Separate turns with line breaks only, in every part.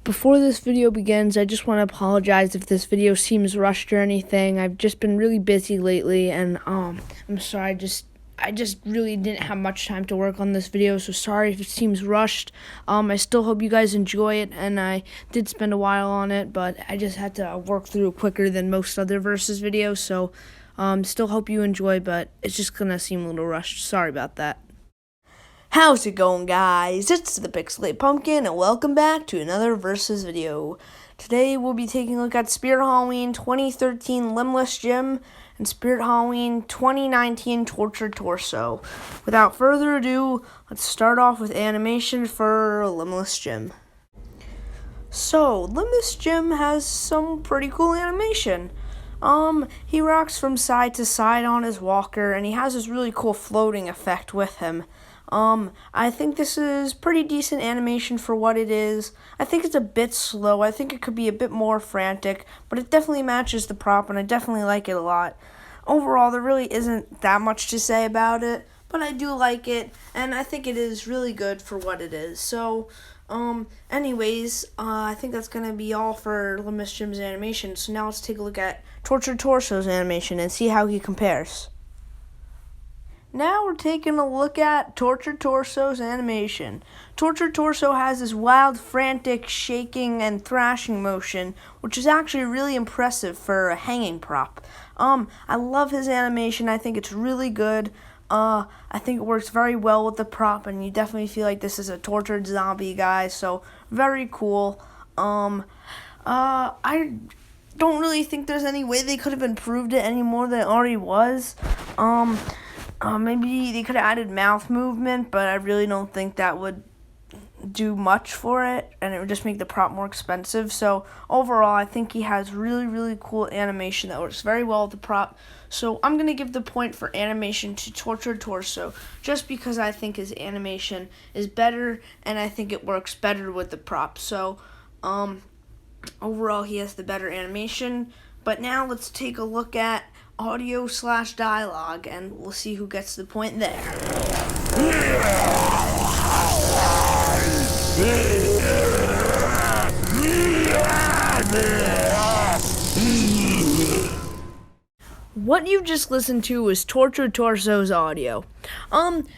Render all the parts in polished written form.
Before this video begins, I just want to apologize if this video seems rushed or anything. I've just been really busy lately, and I'm sorry. I just really didn't have much time to work on this video, so sorry if it seems rushed. I still hope you guys enjoy it, and I did spend a while on it, but I just had to work through it quicker than most other Versus videos, so still hope you enjoy, but it's just gonna seem a little rushed. Sorry about that. How's it going, guys? It's the Pixelate Pumpkin, and welcome back to another Versus video. Today, we'll be taking a look at Spirit Halloween 2013 Limbless Gym and Spirit Halloween 2019 Tortured Torso. Without further ado, let's start off with animation for Limbless Gym. So, Limbless Gym has some pretty cool animation. He rocks from side to side on his walker, and he has this really cool floating effect with him. I think this is pretty decent animation for what it is. I think it's a bit slow. I think it could be a bit more frantic, but it definitely matches the prop, and I definitely like it a lot. Overall, there really isn't that much to say about it, but I do like it, and I think it is really good for what it is. So, anyways, I think that's going to be all for Limbless Gym's animation. So now let's take a look at Tortured Torso's animation and see how he compares. Now we're taking a look at Tortured Torso's animation. Tortured Torso has this wild, frantic shaking and thrashing motion, which is actually really impressive for a hanging prop. I love his animation. I think it's really good. I think it works very well with the prop, and you definitely feel like this is a tortured zombie guy, so very cool. I don't really think there's any way they could have improved it any more than it already was. Maybe they could have added mouth movement, but I really don't think that would do much for it, and it would just make the prop more expensive. So overall, I think he has really, really cool animation that works very well with the prop. So I'm going to give the point for animation to Tortured Torso, just because I think his animation is better, and I think it works better with the prop. So overall, he has the better animation. But now let's take a look at audio/dialogue, and we'll see who gets the point there. What you just listened to was Tortured Torso's audio.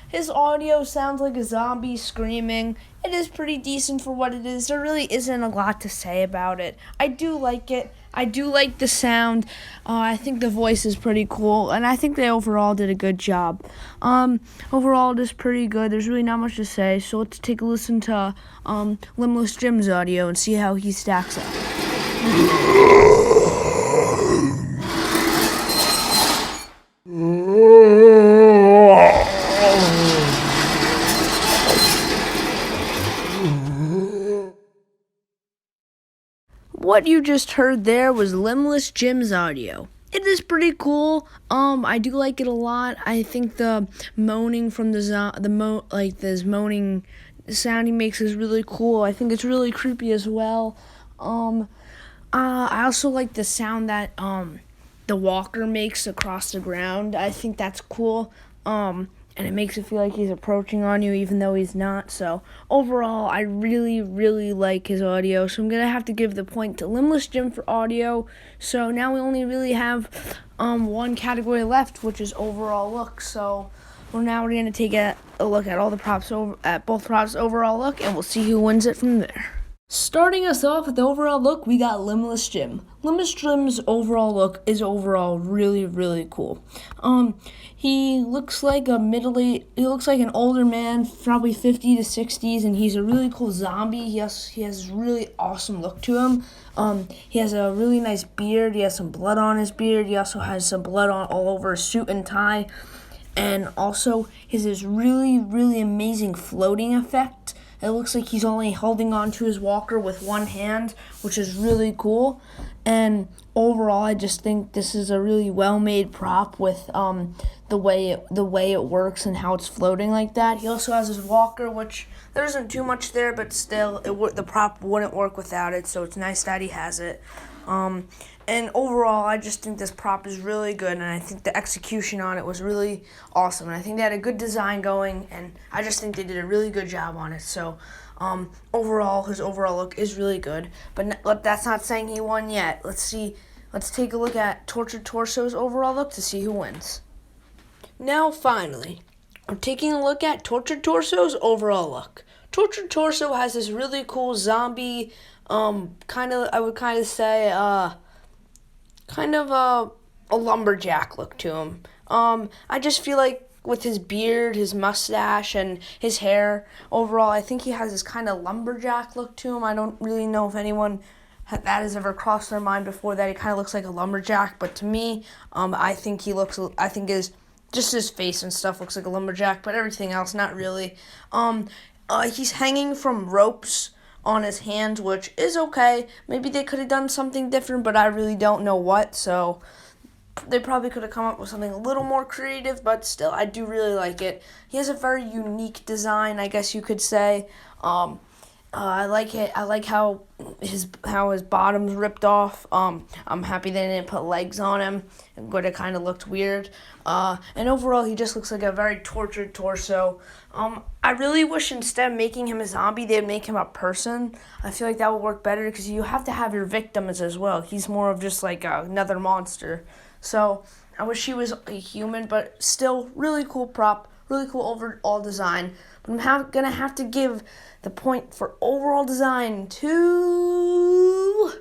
His audio sounds like a zombie screaming. It is pretty decent for what it is. There really isn't a lot to say about it. I do like it. I do like the sound. I think the voice is pretty cool, and I think they overall did a good job. Overall, it is pretty good. There's really not much to say, so let's take a listen to Limbless Gym's audio and see how he stacks up. What you just heard there was Limbless Gym's audio. It is pretty cool. I do like it a lot. I think the moaning from this moaning sound he makes is really cool. I think it's really creepy as well. I also like the sound that the walker makes across the ground. I think that's cool. And it makes it feel like he's approaching on you even though he's not. So overall, I really, really like his audio. So I'm going to have to give the point to Limbless Gym for audio. So now we only really have one category left, which is overall look. So we're going to take a look at all the props, at both props' overall look, and we'll see who wins it from there. Starting us off with the overall look, we got Limbless Gym. Limbless Gym's overall look is overall really, really cool. He looks like he looks like an older man, probably 50 to 60s, and he's a really cool zombie. He has a really awesome look to him. He has a really nice beard. He has some blood on his beard. He also has some blood all over his suit and tie. And also, he has this really, really amazing floating effect. It looks like he's only holding on to his walker with one hand, which is really cool. And overall, I just think this is a really well-made prop with the way it works and how it's floating like that. He also has his walker, which there isn't too much there, but still, the prop wouldn't work without it. So it's nice that he has it. And overall, I just think this prop is really good, and I think the execution on it was really awesome. And I think they had a good design going, and I just think they did a really good job on it. So Overall, his overall look is really good, but that's not saying he won yet. Let's take a look at Tortured Torso's overall look to see who wins. Now, finally, I'm taking a look at Tortured Torso's overall look. Tortured Torso has this really cool zombie, I would kind of say, kind of a lumberjack look to him. I just feel like with his beard, his mustache, and his hair, overall, I think he has this kind of lumberjack look to him. I don't really know if anyone that has ever crossed their mind before, that he kind of looks like a lumberjack, but to me, I think his face and stuff looks like a lumberjack, but everything else, not really. He's hanging from ropes on his hands, which is okay. Maybe they could have done something different, but I really don't know what, so they probably could have come up with something a little more creative, but still, I do really like it. He has a very unique design, I guess you could say. I like it. I like how his bottom's ripped off. I'm happy they didn't put legs on him. It would have kind of looked weird. And overall, he just looks like a very tortured torso. I really wish instead of making him a zombie, they'd make him a person. I feel like that would work better because you have to have your victims as well. He's more of just like another monster. So I wish he was a human, but still really cool prop, really cool overall design. But I'm gonna have to give the point for overall design to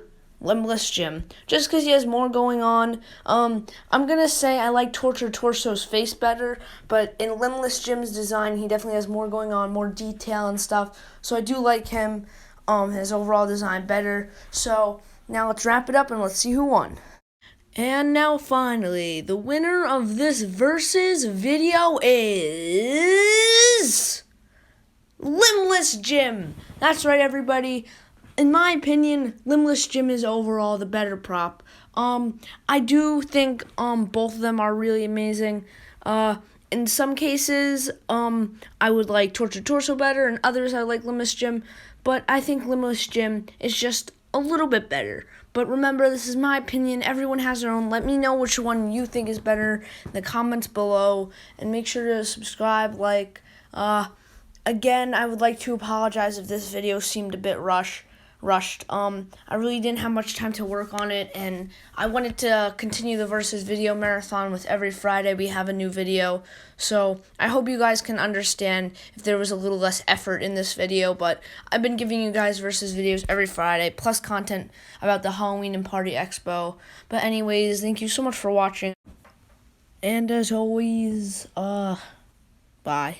Limbless Jim, just because he has more going on. I'm gonna say I like Tortured Torso's face better, but in Limbless Jim's design, he definitely has more going on, more detail and stuff. So I do like him, his overall design better. So now let's wrap it up and let's see who won. And now finally, the winner of this versus video is Limbless Jim. That's right, everybody. In my opinion, Limbless Jim is overall the better prop. I do think both of them are really amazing. In some cases, I would like Tortured Torso better, and others I like Limbless Jim. But I think Limbless Jim is just a little bit better. But remember, this is my opinion. Everyone has their own. Let me know which one you think is better in the comments below. And make sure to subscribe, again, I would like to apologize if this video seemed a bit rushed. I really didn't have much time to work on it, and I wanted to continue the Versus video marathon with every Friday we have a new video. So I hope you guys can understand if there was a little less effort in this video, but I've been giving you guys Versus videos every Friday, plus content about the Halloween and Party Expo. But anyways, thank you so much for watching. And as always, bye.